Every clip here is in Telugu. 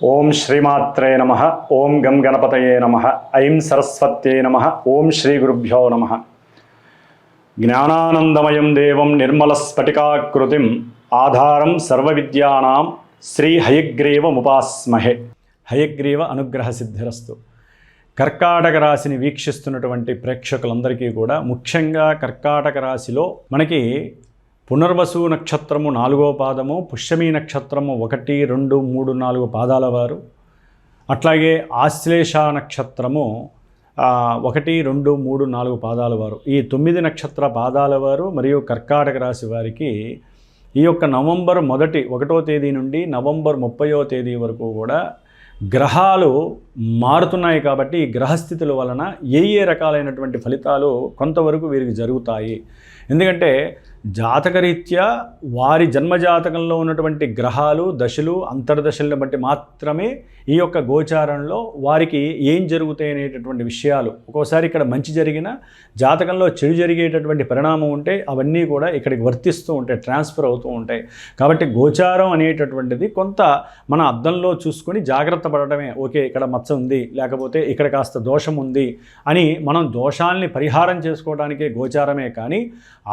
ఓం శ్రీమాత్రే నమః. ఓం గం గణపతయే నమః. ఐం సరస్వత్యై నమః. ఓం శ్రీ గురుభ్యో నమః. జ్ఞానానందమయం దేవం నిర్మలస్ఫటికాకృతిం ఆధారం సర్వవిద్యానాం శ్రీ హయగ్రీవముపాస్మహే. హయగ్రీవ అనుగ్రహ సిద్ధిరస్తు. కర్కాటక రాశిని వీక్షిస్తున్నటువంటి ప్రేక్షకులందరికీ కూడా ముఖ్యంగా కర్కాటక రాశిలో మనకి పునర్వసు నక్షత్రము 4వ పాదము, పుష్యమీ నక్షత్రము 1, 2, 3, 4 పాదాల వారు, అట్లాగే ఆశ్లేష నక్షత్రము 1, 2, 3, 4 పాదాల వారు, ఈ 9 నక్షత్ర పాదాల వారు మరియు కర్కాటక రాశి వారికి ఈ యొక్క నవంబర్ 1వ తేదీ నుండి నవంబర్ 30వ తేదీ వరకు కూడా గ్రహాలు మారుతున్నాయి. కాబట్టి ఈ గ్రహస్థితుల వలన ఏ రకాలైనటువంటి ఫలితాలు కొంతవరకు వీరికి జరుగుతాయి. ఎందుకంటే జాతకరీత్యా వారి జన్మజాతకంలో ఉన్నటువంటి గ్రహాలు దశలు అంతర్దశలను బట్టి మాత్రమే ఈ యొక్క గోచారంలో వారికి ఏం జరుగుతాయి అనేటటువంటి విషయాలు, ఒక్కోసారి ఇక్కడ మంచి జరిగిన జాతకంలో చెడు జరిగేటటువంటి పరిణామం ఉంటే అవన్నీ కూడా ఇక్కడికి వర్తిస్తూ ఉంటాయి, ట్రాన్స్ఫర్ అవుతూ ఉంటాయి. కాబట్టి గోచారం అనేటటువంటిది కొంత మన అద్దంలో చూసుకొని జాగ్రత్త పడటమే. ఓకే, ఇక్కడ మచ్చ ఉంది, లేకపోతే ఇక్కడ కాస్త దోషం ఉంది అని మనం దోషాల్ని పరిహారం చేసుకోవడానికే గోచారమే. కానీ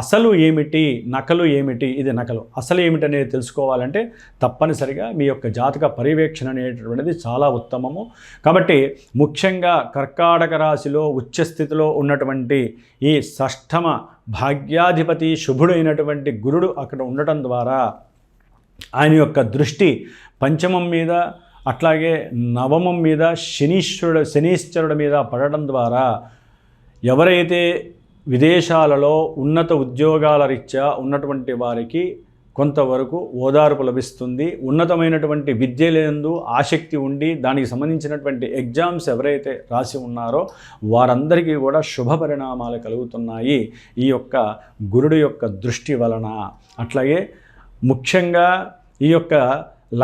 అసలు ఏమిటి, నకలు ఏమిటి, ఇది నకలు అసలు ఏమిటి అనేది తెలుసుకోవాలంటే తప్పనిసరిగా మీ యొక్క జాతక పర్యవేక్షణ అనేటటువంటిది చాలా ఉత్తమము. కాబట్టి ముఖ్యంగా కర్కాటక రాశిలో ఉచ్చస్థితిలో ఉన్నటువంటి ఈ షష్ఠమ భాగ్యాధిపతి శుభుడైనటువంటి గురుడు అక్కడ ఉండటం ద్వారా ఆయన యొక్క దృష్టి పంచమం మీద అట్లాగే నవమం మీద శనీశ్వరుడి మీద పడటం ద్వారా ఎవరైతే విదేశాలలో ఉన్నత ఉద్యోగాల రీత్యా ఉన్నటువంటి వారికి కొంతవరకు ఓదార్పు లభిస్తుంది. ఉన్నతమైనటువంటి విద్యలందు ఆసక్తి ఉండి దానికి సంబంధించినటువంటి ఎగ్జామ్స్ ఎవరైతే రాసి ఉన్నారో వారందరికీ కూడా శుభ పరిణామాలు కలుగుతున్నాయి ఈ యొక్క గురుడు యొక్క దృష్టి వలన. అట్లాగే ముఖ్యంగా ఈ యొక్క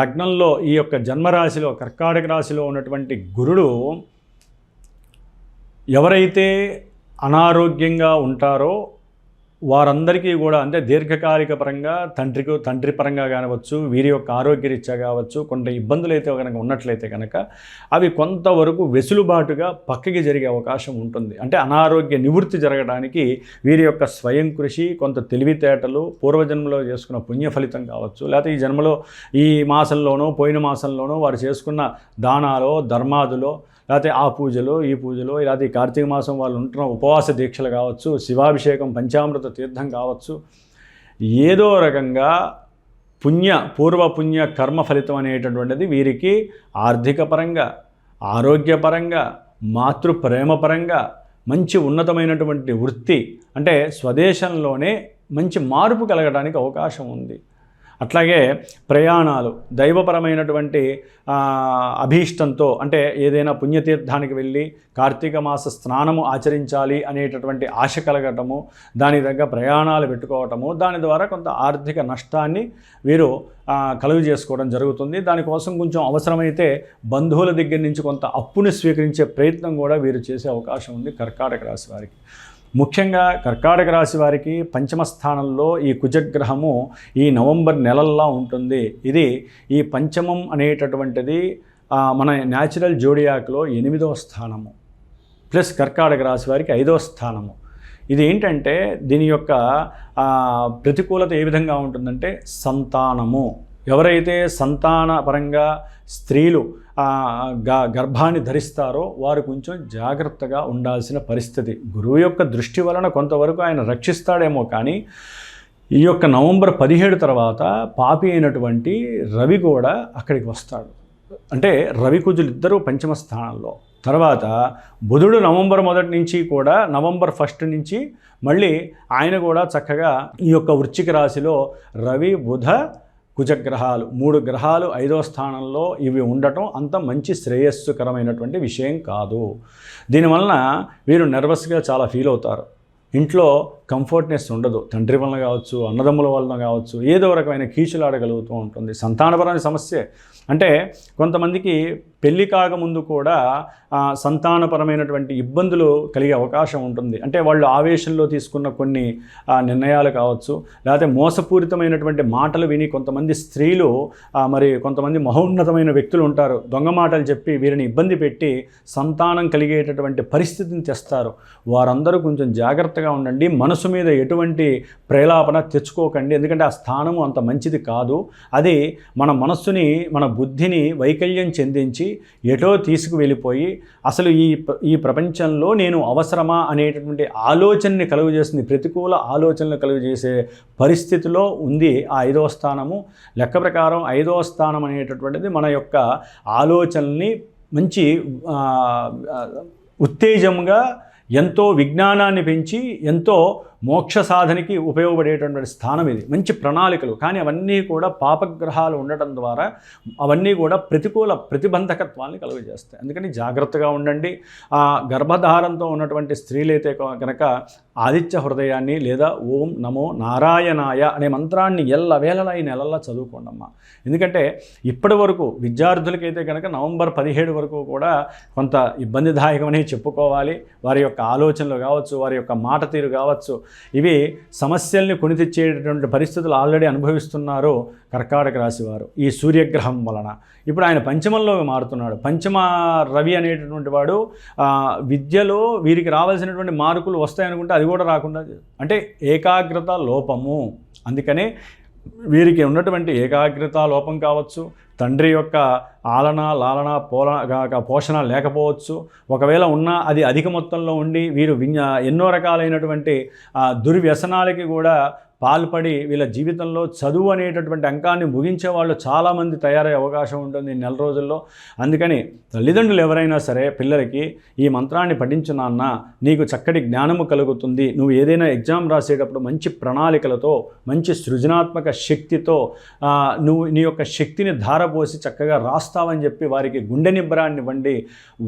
లగ్నంలో ఈ యొక్క జన్మరాశిలో కర్కాటక రాశిలో ఉన్నటువంటి గురుడు ఎవరైతే అనారోగ్యంగా ఉంటారో వారందరికీ కూడా, అంటే దీర్ఘకాలిక పరంగా తండ్రి పరంగా కానివచ్చు, వీరి యొక్క ఆరోగ్యరీత్యా కావచ్చు, కొంత ఇబ్బందులు అయితే కనుక ఉన్నట్లయితే కనుక అవి కొంతవరకు వెసులుబాటుగా పక్కకి జరిగే అవకాశం ఉంటుంది. అంటే అనారోగ్య నివృత్తి జరగడానికి వీరి యొక్క స్వయం కృషి, కొంత తెలివితేటలు, పూర్వజన్మలో చేసుకున్న పుణ్య ఫలితం కావచ్చు, లేకపోతే ఈ జన్మలో ఈ మాసంలోనో పోయిన మాసంలోనో వారు చేసుకున్న దానాలో ధర్మాదులో, లేకపోతే ఆ పూజలు ఈ పూజలు, లేకపోతే ఈ కార్తీక మాసం వాళ్ళు ఉంటున్న ఉపవాస దీక్షలు కావచ్చు, శివాభిషేకం పంచామృత తీర్థం కావచ్చు, ఏదో రకంగా పూర్వపుణ్య కర్మ ఫలితం అనేటటువంటిది వీరికి ఆర్థిక పరంగా, ఆరోగ్యపరంగా, మాతృప్రేమపరంగా మంచి ఉన్నతమైనటువంటి వృత్తి, అంటే స్వదేశంలోనే మంచి మార్పు కలగడానికి అవకాశం ఉంది. అట్లాగే ప్రయాణాలు, దైవపరమైనటువంటి అభీష్టంతో, అంటే ఏదైనా పుణ్యతీర్థానికి వెళ్ళి కార్తీక మాస స్నానము ఆచరించాలి అనేటటువంటి ఆశ కలగటము, దాని దగ్గర ప్రయాణాలు పెట్టుకోవటము, దాని ద్వారా కొంత ఆర్థిక నష్టాన్ని వీరు కలుగు చేసుకోవడం జరుగుతుంది. దానికోసం కొంచెం అవసరమైతే బంధువుల దగ్గర నుంచి కొంత అప్పుని స్వీకరించే ప్రయత్నం కూడా వీరు చేసే అవకాశం ఉంది కర్కాటక రాశి వారికి. ముఖ్యంగా కర్కాటక రాశి వారికి పంచమ స్థానంలో ఈ కుజగ్రహము ఈ నవంబర్ నెలల్లో ఉంటుంది. ఇది ఈ పంచమం అనేటటువంటిది మన న్యాచురల్ జోడియాక్లో 8వ స్థానము, ప్లస్ కర్కాటక రాశి వారికి 5వ స్థానము. ఇది ఏంటంటే దీని యొక్క ప్రతికూలత ఏ విధంగా ఉంటుందంటే సంతానము. ఎవరైతే సంతాన పరంగా స్త్రీలు గర్భాన్ని ధరిస్తారో వారు కొంచెం జాగ్రత్తగా ఉండాల్సిన పరిస్థితి. గురువు యొక్క దృష్టి వలన కొంతవరకు ఆయన రక్షిస్తాడేమో, కానీ ఈ యొక్క నవంబర్ 17 తర్వాత పాపి అయినటువంటి రవి కూడా అక్కడికి వస్తాడు. అంటే రవి కుజులు ఇద్దరూ పంచమ స్థానంలో. తర్వాత బుధుడు నవంబర్ 1 నుంచి కూడా నవంబర్ 1 నుంచి మళ్ళీ ఆయన కూడా చక్కగా ఈ యొక్క వృశ్చిక రాశిలో రవి బుధ కుజగ్రహాలు 3 గ్రహాలు 5వ స్థానంలో ఇవి ఉండటం అంత మంచి శ్రేయస్సుకరమైనటువంటి విషయం కాదు. దీనివలన వీరు నర్వస్గా చాలా ఫీల్ అవుతారు. ఇంట్లో కంఫర్ట్నెస్ ఉండదు. తండ్రి వలన కావచ్చు, అన్నదమ్ముల వలన కావచ్చు, ఏదో రకమైన కీచులాడగలుగుతూ ఉంటుంది. సంతానపరమైన సమస్య అంటే కొంతమందికి పెళ్లి కాకముందు కూడా సంతానపరమైనటువంటి ఇబ్బందులు కలిగే అవకాశం ఉంటుంది. అంటే వాళ్ళు ఆవేశంలో తీసుకున్న కొన్ని నిర్ణయాలు కావచ్చు, లేకపోతే మోసపూరితమైనటువంటి మాటలు విని కొంతమంది స్త్రీలు మరి కొంతమంది మహోన్నతమైన వ్యక్తులు ఉంటారు, దొంగ మాటలు చెప్పి వీరిని ఇబ్బంది పెట్టి సంతానం కలిగేటటువంటి పరిస్థితిని తెస్తారు. వారందరూ కొంచెం జాగ్రత్తగా ఉండండి. మనసు మీద ఎటువంటి ప్రేలాపన తెచ్చుకోకండి. ఎందుకంటే ఆ స్థానము అంత మంచిది కాదు. అది మన మనస్సుని, మన బుద్ధిని వైకల్యం చెందించి ఎటో తీసుకువెళ్ళిపోయి అసలు ఈ ప్రపంచంలో నేను అవసరమా అనేటటువంటి ఆలోచనని కలుగజేస్తుంది. ప్రతికూల ఆలోచనలు కలుగజేసే పరిస్థితిలో ఉంది ఆ 5వ స్థానము. లెక్క ప్రకారం 5వ స్థానం అనేటటువంటిది మన యొక్క ఆలోచనల్ని మంచి ఉత్తేజంగా, ఎంతో విజ్ఞానాన్ని పెంచి, ఎంతో మోక్ష సాధనకి ఉపయోగపడేటటువంటి స్థానం ఇది. మంచి ప్రణాళికలు, కానీ అవన్నీ కూడా పాపగ్రహాలు ఉండటం ద్వారా అవన్నీ కూడా ప్రతికూల ప్రతిబంధకత్వాన్ని కలుగజేస్తాయి. అందుకని జాగ్రత్తగా ఉండండి. గర్భధారంతో ఉన్నటువంటి స్త్రీలైతే కనుక ఆదిత్య హృదయాన్ని లేదా ఓం నమో నారాయణాయ అనే మంత్రాన్ని ఎల్లవేళలా ఈ నెలల్లో చదువుకోండమ్మా. ఎందుకంటే ఇప్పటి వరకు విద్యార్థులకైతే కనుక నవంబర్ 17 వరకు కూడా కొంత ఇబ్బందిదాయకమని చెప్పుకోవాలి. వారి యొక్క ఆలోచనలు కావచ్చు, వారి యొక్క మాట తీరు కావచ్చు, ఇవి సమస్యల్ని కొని తెచ్చేటటువంటి పరిస్థితులు ఆల్రెడీ అనుభవిస్తున్నారు కర్కాటక రాశి వారు ఈ సూర్యగ్రహం వలన. ఇప్పుడు ఆయన పంచమంలో మారుతున్నాడు. పంచమ రవి అనేటటువంటి వాడు విద్యలో వీరికి రావాల్సినటువంటి మార్కులు వస్తాయనుకుంటే అది కూడా రాకుండా, అంటే ఏకాగ్రత లోపము. అందుకనే వీరికి ఉన్నటువంటి ఏకాగ్రత లోపం కావచ్చు, తండ్రి యొక్క లాలన పోషణ లేకపోవచ్చు. ఒకవేళ ఉన్నా అది అధిక మొత్తంలో ఉండి వీరు ఎన్నో రకాలైనటువంటి దుర్వ్యసనాలకి కూడా పాల్పడి వీళ్ళ జీవితంలో చదువు అనేటటువంటి అంకాన్ని ముగించే వాళ్ళు చాలామంది తయారయ్యే అవకాశం ఉంటుంది ఈ నెల రోజుల్లో. అందుకని తల్లిదండ్రులు ఎవరైనా సరే పిల్లలకి ఈ మంత్రాన్ని పఠించు నాన్న, నీకు చక్కటి జ్ఞానము కలుగుతుంది, నువ్వు ఏదైనా ఎగ్జామ్ రాసేటప్పుడు మంచి ప్రణాళికలతో, మంచి సృజనాత్మక శక్తితో నువ్వు నీ యొక్క శక్తిని ధారపోసి చక్కగా రాస్తావని చెప్పి వారికి గుండె నిబ్బరాన్ని ఇవ్వండి.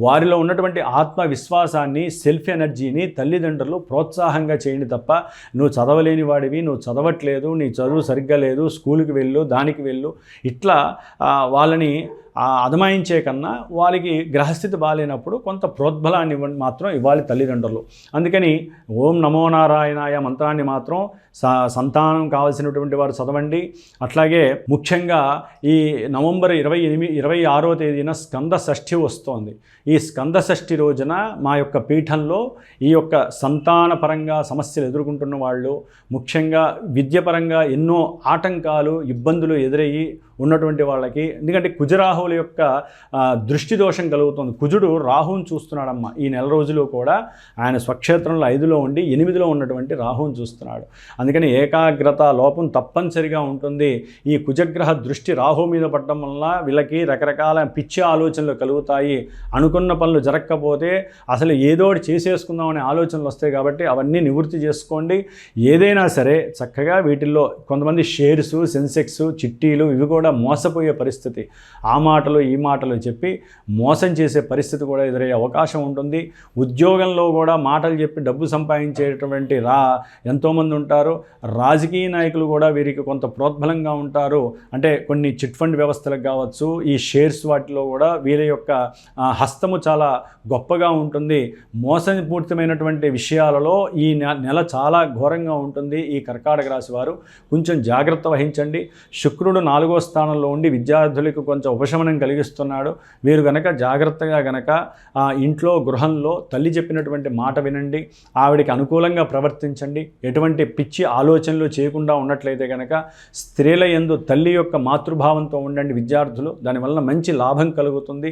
వారిలో ఉన్నటువంటి ఆత్మవిశ్వాసాన్ని, సెల్ఫ్ ఎనర్జీని తల్లిదండ్రులు ప్రోత్సాహంగా చేయండి తప్ప నువ్వు చదవలేని వాడివి, నువ్వు చదవట్లేదు, నీ చదువు సరిగ్గా లేదు, స్కూల్కి వెళ్ళు, దానికి వెళ్ళు, ఇట్లా వాళ్ళని అదమాయించే కన్నా వాళ్ళకి గ్రహస్థితి బాగాలేనప్పుడు కొంత ప్రోద్బలాన్ని మాత్రం ఇవ్వాలి తల్లిదండ్రులు. అందుకని ఓం నమో నారాయణాయ మంత్రాన్ని మాత్రం సంతానం కావాల్సినటువంటి వారు చదవండి. అట్లాగే ముఖ్యంగా ఈ నవంబర్ 26వ తేదీన స్కంద షష్ఠి వస్తోంది. ఈ స్కంద షష్ఠి రోజున మా యొక్క పీఠంలో ఈ యొక్క సంతానపరంగా సమస్యలు ఎదుర్కొంటున్న వాళ్ళు, ముఖ్యంగా విద్యపరంగా ఎన్నో ఆటంకాలు, ఇబ్బందులు ఎదురయ్యి ఉన్నటువంటి వాళ్ళకి, ఎందుకంటే కుజరాహువుల యొక్క దృష్టి దోషం కలుగుతుంది. కుజుడు రాహువుని చూస్తున్నాడమ్మ. ఈ నెల రోజులు కూడా ఆయన స్వక్షేత్రంలో 5లో ఉండి 8లో ఉన్నటువంటి రాహువుని చూస్తున్నాడు. అందుకని ఏకాగ్రత లోపం తప్పనిసరిగా ఉంటుంది. ఈ కుజగ్రహ దృష్టి రాహు మీద పడడం వల్ల వీళ్ళకి రకరకాల పిచ్చి ఆలోచనలు కలుగుతాయి. అనుకున్న పనులు జరగకపోతే అసలు ఏదో ఒకటి చేసేసుకుందాం అనే ఆలోచనలు వస్తాయి. కాబట్టి అవన్నీ నివృత్తి చేసుకోండి. ఏదైనా సరే చక్కగా వీటిల్లో కొంతమంది షేర్స్, సెన్సెక్స్, చిట్టీలు ఇవి కూడా మోసపోయే పరిస్థితి, ఆ మాటలు ఈ మాటలు చెప్పి మోసం చేసే పరిస్థితి కూడా ఎదురయ్యే అవకాశం ఉంటుంది. ఉద్యోగంలో కూడా మాటలు చెప్పి డబ్బు సంపాదించేటువంటి ఎంతోమంది ఉంటారు. రాజకీయ నాయకులు కూడా వీరికి కొంత ప్రోద్బలంగా ఉంటారు. అంటే కొన్ని చిట్ ఫండ్ వ్యవస్థలకు కావచ్చు, ఈ షేర్స్ వాటిలో కూడా వీరి యొక్క హస్తము చాలా గొప్పగా ఉంటుంది. మోసపూరితమైనటువంటి విషయాలలో ఈ నెల చాలా ఘోరంగా ఉంటుంది. ఈ కర్కాటక రాశి వారు కొంచెం జాగ్రత్త వహించండి. శుక్రుడు 4వ స్థానంలో ఉండి విద్యార్థులకు కొంచెం ఉపశమనం కలిగిస్తున్నాడు. వీరు గనక జాగ్రత్తగా గనక ఇంట్లో, గృహంలో తల్లి చెప్పినటువంటి మాట వినండి, ఆవిడికి అనుకూలంగా ప్రవర్తించండి. ఎటువంటి పిచ్చి ఆలోచనలు చేయకుండా ఉన్నట్లయితే కనుక స్త్రీల యందు తల్లి యొక్క మాతృభావంతో ఉండండి విద్యార్థులు. దానివల్ల మంచి లాభం కలుగుతుంది.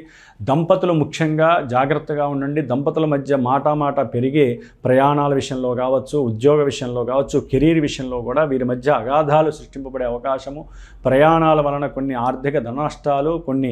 దంపతులు ముఖ్యంగా జాగ్రత్తగా ఉండండి. దంపతుల మధ్య మాట పెరిగి ప్రయాణాల విషయంలో కావచ్చు, ఉద్యోగ విషయంలో కావచ్చు, కెరీర్ విషయంలో కూడా వీరి మధ్య అగాధాలు సృష్టింపబడే అవకాశము, ప్రయాణాల వలన కొన్ని ఆర్థిక ధననష్టాలు, కొన్ని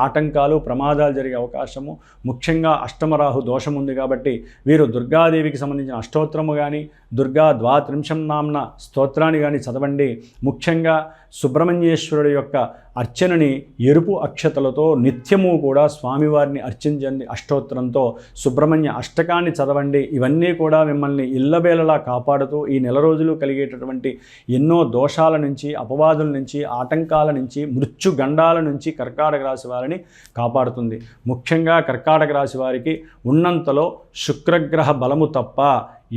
ఆటంకాలు, ప్రమాదాలు జరిగే అవకాశము. ముఖ్యంగా అష్టమరాహు దోషం ఉంది కాబట్టి వీరు దుర్గాదేవికి సంబంధించిన అష్టోత్తరము కానీ, దుర్గా ద్వాత్రింశం నామ్న స్తోత్రాన్ని కానీ చదవండి. ముఖ్యంగా సుబ్రహ్మణ్యేశ్వరుడు యొక్క అర్చనని ఎరుపు అక్షతలతో నిత్యము కూడా స్వామివారిని అర్చించండి. అష్టోత్తరంతో సుబ్రహ్మణ్య అష్టకాన్ని చదవండి. ఇవన్నీ కూడా మిమ్మల్ని ఇళ్ళవేళలా కాపాడుతూ ఈ నెల రోజులు కలిగేటటువంటి ఎన్నో దోషాల నుంచి, అపవాదుల నుంచి, ఆటంకాల నుంచి, మృత్యుగండాల నుంచి కర్కాటక రాశి వారిని కాపాడుతుంది. ముఖ్యంగా కర్కాటక రాశి వారికి ఉన్నంతలో శుక్రగ్రహ బలము తప్ప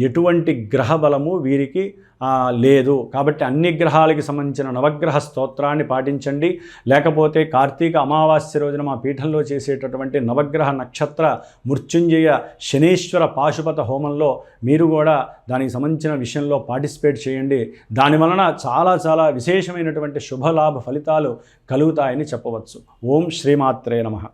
ఎటువంటి గ్రహ బలము వీరికి లేదు. కాబట్టి అన్ని గ్రహాలకి సంబంధించిన నవగ్రహ స్తోత్రాన్ని పాటించండి. లేకపోతే కార్తీక అమావాస్య రోజున మా పీఠంలో చేసేటటువంటి నవగ్రహ నక్షత్ర మృత్యుంజయ శనీశ్వర పాశుపత హోమంలో మీరు కూడా దానికి సంబంధించిన విషయంలో పార్టిసిపేట్ చేయండి. దానివలన చాలా విశేషమైనటువంటి శుభలాభ ఫలితాలు కలుగుతాయని చెప్పవచ్చు. ఓం శ్రీమాత్రే నమః.